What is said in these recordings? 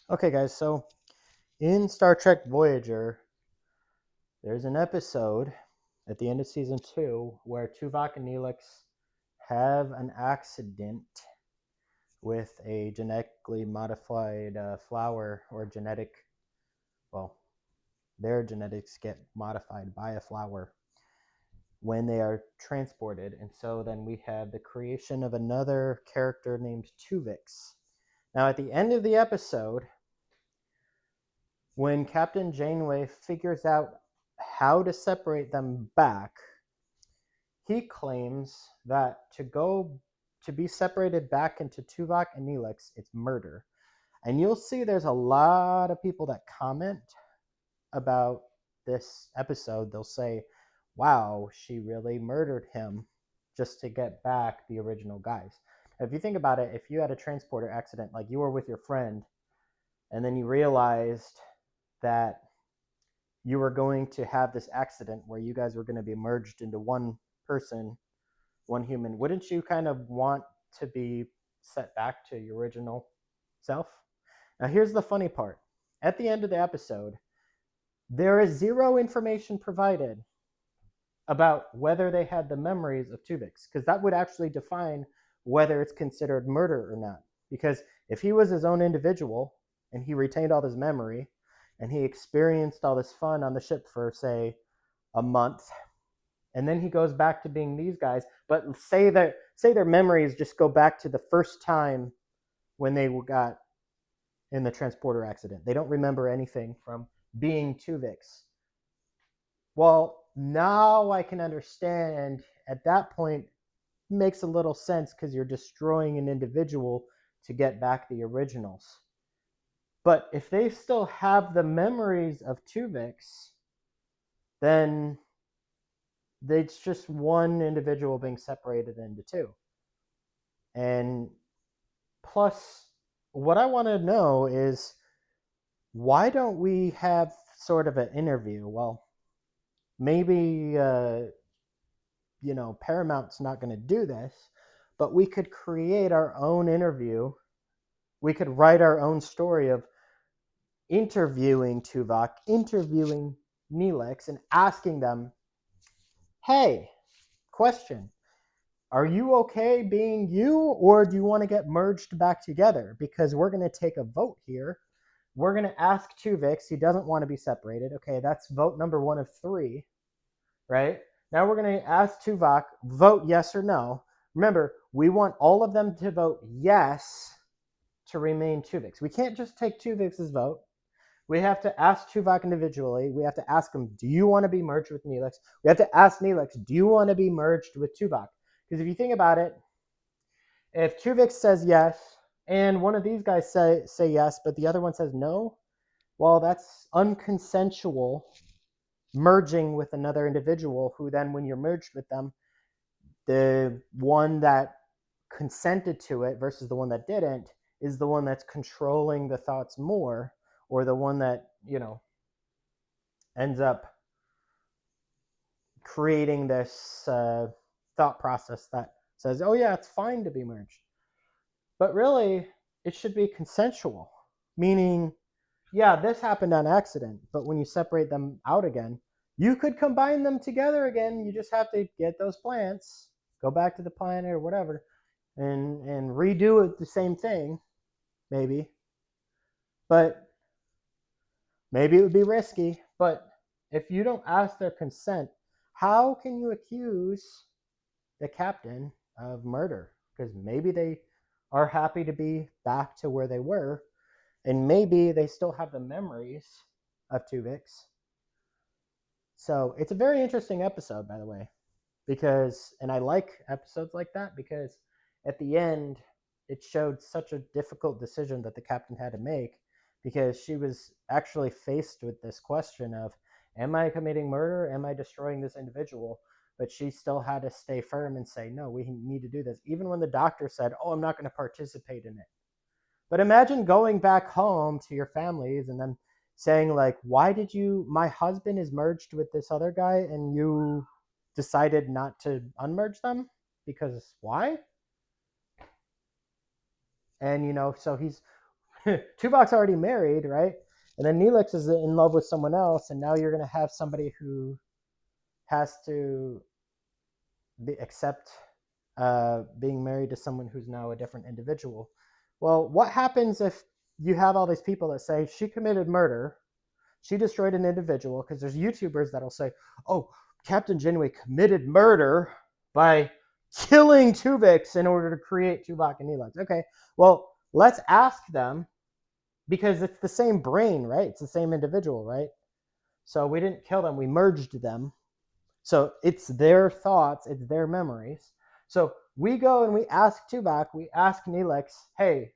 Okay, guys, so in Star Trek Voyager, there's an episode at the end of season 2 where Tuvok and Neelix have an accident with a genetically modified flower or well, their genetics get modified by a flower when they are transported. And so then we have the creation of another character named Tuvix. Now, at the end of the episode, when Captain Janeway figures out how to separate them back, he claims that to be separated back into Tuvok and Neelix, it's murder. And you'll see there's a lot of people that comment about this episode. They'll say, wow, she really murdered him just to get back the original guys. If you think about it, if you had a transporter accident, like you were with your friend, and then you realized that you were going to have this accident where you guys were going to be merged into one person, one human, wouldn't you kind of want to be set back to your original self? Now, here's the funny part. At the end of the episode, there is zero information provided about whether they had the memories of Tuvix, because that would actually define whether it's considered murder or not. Because if he was his own individual and he retained all his memory and he experienced all this fun on the ship for, say, a month, and then he goes back to being these guys, but say their memories just go back to the first time when they got in the transporter accident. They don't remember anything from being Tuvix. Well, now I can understand. At that point, it makes a little sense because you're destroying an individual to get back the originals. But if they still have the memories of Tuvix, then it's just one individual being separated into two. And plus, what I want to know is why don't we have sort of an interview? Well, maybe Paramount's not going to do this, but we could create our own interview. We could write our own story of interviewing Tuvok, interviewing Neelix, and asking them, hey, question, are you okay being you, or do you want to get merged back together? Because we're going to take a vote here. We're going to ask Tuvix. He doesn't want to be separated. Okay, that's vote number 1 of 3, right? Now we're going to ask Tuvok, vote yes or no. Remember, we want all of them to vote yes to remain Tuvix. We can't just take Tuvix's vote. We have to ask Tuvok individually. We have to ask him, do you want to be merged with Neelix? We have to ask Neelix, do you want to be merged with Tuvok? Because if you think about it, if Tuvix says yes, and one of these guys say yes, but the other one says no, well, that's unconsensual merging with another individual who then, when you're merged with them, the one that consented to it versus the one that didn't is the one that's controlling the thoughts more, or the one that, ends up creating this thought process that says, oh, yeah, it's fine to be merged. But really, it should be consensual, meaning, yeah, this happened on accident, but when you separate them out again, you could combine them together again. You just have to get those plants, go back to the planet or whatever, and redo it the same thing, maybe. But maybe it would be risky. But if you don't ask their consent, how can you accuse the captain of murder? Because maybe they are happy to be back to where they were, and maybe they still have the memories of Tuvix. So it's a very interesting episode, by the way, and I like episodes like that because at the end, it showed such a difficult decision that the captain had to make, because she was actually faced with this question of, am I committing murder? Am I destroying this individual? But she still had to stay firm and say, no, we need to do this, even when the doctor said, oh, I'm not going to participate in it. But imagine going back home to your families and then saying, like, why did my husband is merged with this other guy and you decided not to unmerge them? Because why? And, so Tuvok's already married, right? And then Neelix is in love with someone else, and now you're going to have somebody who has to accept being married to someone who's now a different individual. Well, what happens if you have all these people that say she committed murder, she destroyed an individual? Because there's YouTubers that'll say, "Oh, Captain Janeway committed murder by killing Tuvix in order to create Tuvok and Neelix." Okay, well, let's ask them, because it's the same brain, right? It's the same individual, right? So we didn't kill them, we merged them. So it's their thoughts, it's their memories. So we go and we ask Tuvok, we ask Neelix, "Hey,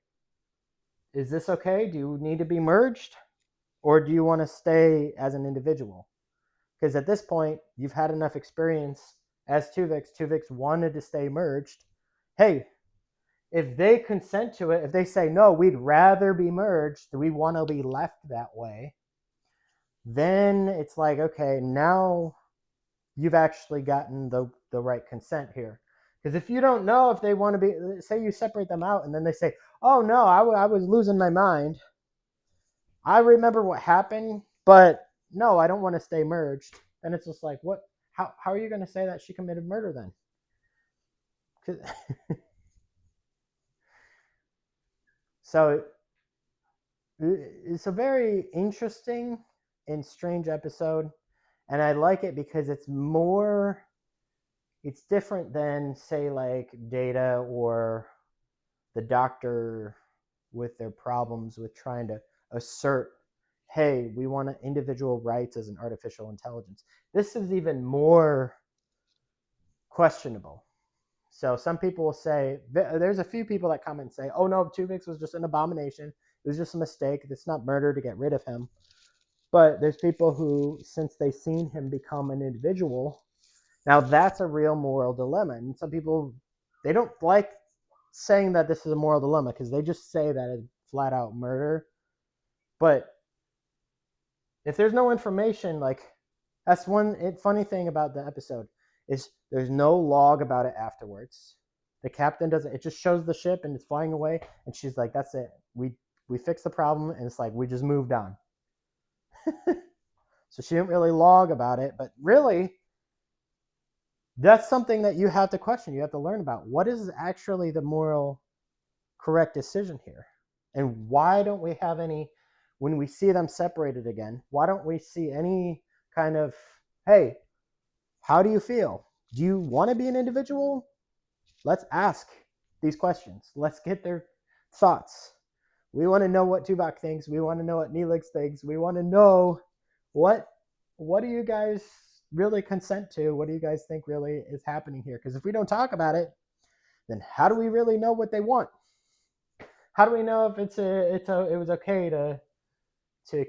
is this okay? Do you need to be merged? Or do you want to stay as an individual?" Because at this point, you've had enough experience as Tuvix. Tuvix wanted to stay merged. Hey, if they consent to it, if they say, "No, we'd rather be merged, we want to be left that way," then it's like, okay, now you've actually gotten the right consent here. Because if you don't know if they want to be, say you separate them out and then they say, "Oh no, I was losing my mind. I remember what happened, but no, I don't want to stay merged." And it's just like, what? How are you going to say that she committed murder then? So it's a very interesting and strange episode, and I like it because it's different than, say, like Data or the Doctor with their problems with trying to assert, "Hey, we want individual rights as an artificial intelligence." This is even more questionable. So some people will say, there's a few people that come and say, "Oh no, Tuvix was just an abomination. It was just a mistake. It's not murder to get rid of him." But there's people who, since they've seen him become an individual, now that's a real moral dilemma. And some people, they don't like saying that this is a moral dilemma because they just say that it's flat out murder. But if there's no information, like, that's one funny thing about the episode is there's no log about it afterwards. The captain doesn't. It just shows the ship and it's flying away, and she's like, "That's it. We fixed the problem," and it's like we just moved on. So she didn't really log about it, but really, that's something that you have to question. You have to learn about what is actually the moral correct decision here, and why don't we have any, when we see them separated again, why don't we see any kind of, "Hey, how do you feel? Do you want to be an individual?" Let's ask these questions. Let's get their thoughts. We want to know what Tuvok thinks. We want to know what Neelix thinks. We want to know what do you guys really consent to? What do you guys think really is happening here? Because if we don't talk about it, then how do we really know what they want? How do we know if it was okay to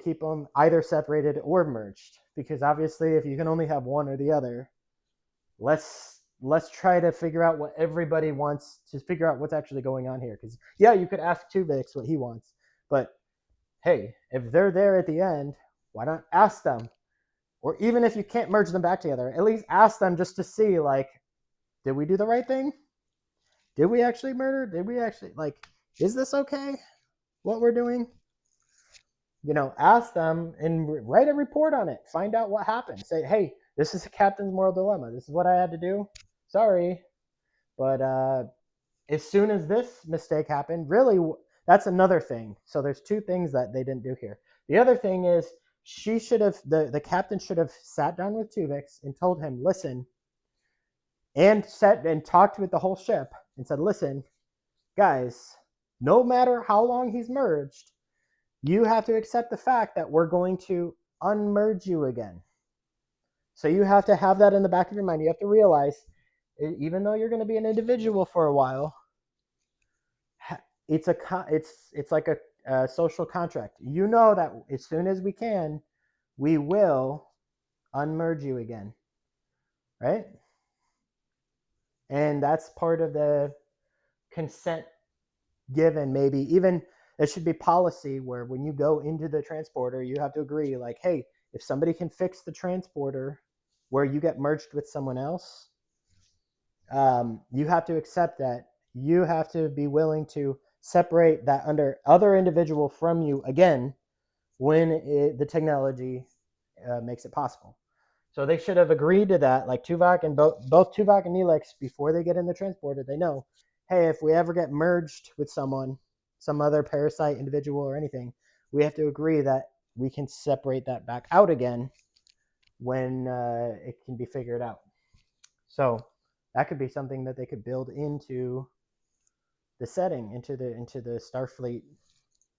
keep them either separated or merged? Because obviously, if you can only have one or the other, let's try to figure out what everybody wants, to figure out what's actually going on here. Because yeah, you could ask Tuvix what he wants, but hey, if they're there at the end, why not ask them? Or even if you can't merge them back together, at least ask them just to see, like, did we do the right thing? Did we actually murder? Did we actually, like, is this okay? What we're doing? Ask them and write a report on it. Find out what happened. Say, "Hey, this is a captain's moral dilemma. This is what I had to do. Sorry." But as soon as this mistake happened, really, that's another thing. So there's two things that they didn't do here. The other thing is, the captain should have sat down with Tuvix and told him, "Listen," and talked with the whole ship and said, "Listen, guys, no matter how long he's merged, you have to accept the fact that we're going to unmerge you again." So you have to have that in the back of your mind. You have to realize, even though you're going to be an individual for a while, it's like a social contract. You know that as soon as we can, we will unmerge you again, right? And that's part of the consent given. Maybe even there should be policy where when you go into the transporter, you have to agree, like, "Hey, if somebody can fix the transporter where you get merged with someone else, you have to accept that. You have to be willing to separate that under other individual from you again when the technology makes it possible. So they should have agreed to that, like Tuvok and both Tuvok and Neelix, before they get in the transporter. They know, hey, if we ever get merged with someone, some other parasite individual or anything, we have to agree that we can separate that back out again when it can be figured out. So that could be something that they could build into the setting, into the Starfleet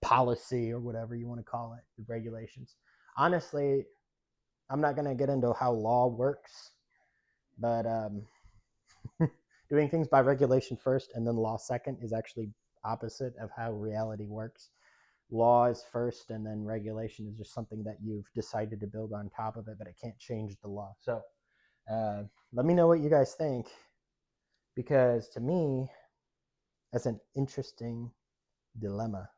policy or whatever you want to call it, the regulations. Honestly, I'm not going to get into how law works, but doing things by regulation first and then law second is actually opposite of how reality works. Law is first, and then regulation is just something that you've decided to build on top of it, but it can't change the law. So let me know what you guys think, because to me, that's an interesting dilemma.